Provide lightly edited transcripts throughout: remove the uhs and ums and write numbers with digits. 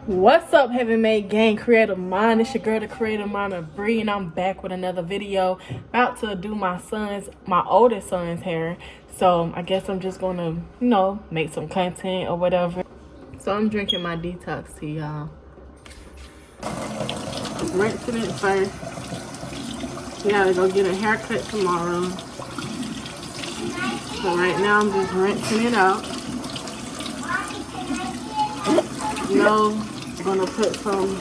What's up, Heaven Made Gang Creative Mind? It's your girl, the Creative Mind of Bree, and I'm back with another video. About to do my oldest son's hair. So I guess I'm just gonna, make some content or whatever. So I'm drinking my detox tea, y'all. Rinsing it first. We gotta go get a haircut tomorrow. So right now I'm just rinsing it out. I'm gonna put some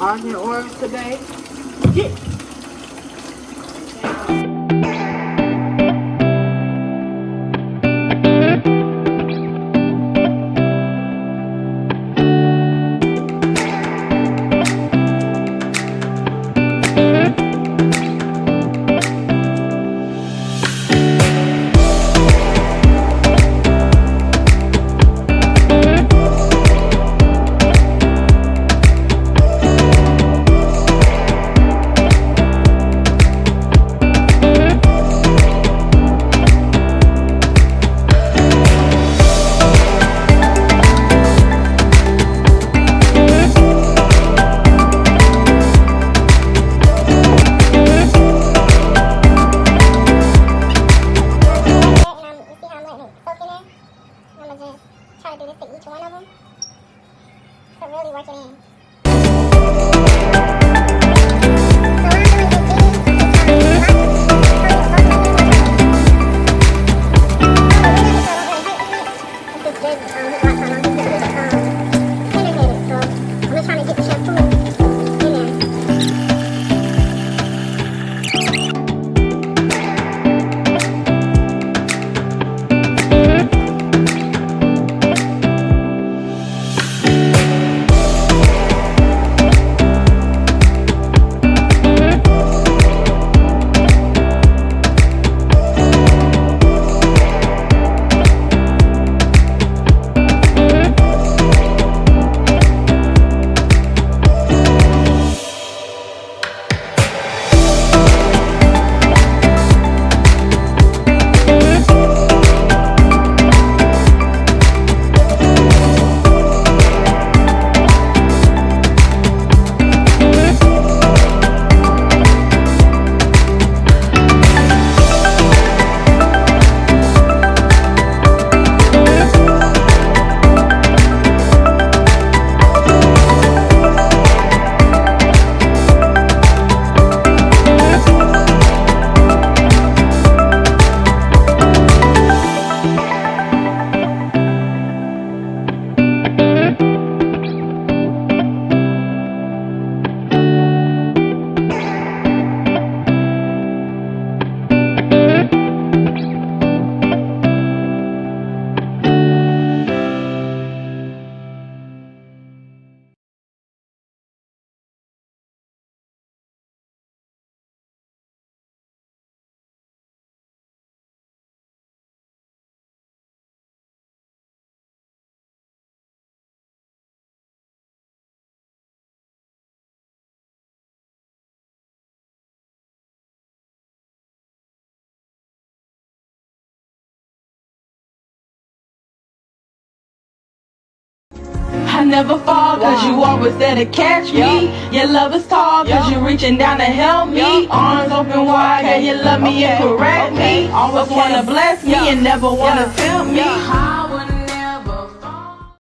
argan oil today. Yeah. Try to do this to each one of them to really work it in. I never fall cause you always there to catch me. Your love is tall cause you reaching down to help me. Arms open wide, yeah, you love me and correct me. Always wanna bless me and never wanna tempt me.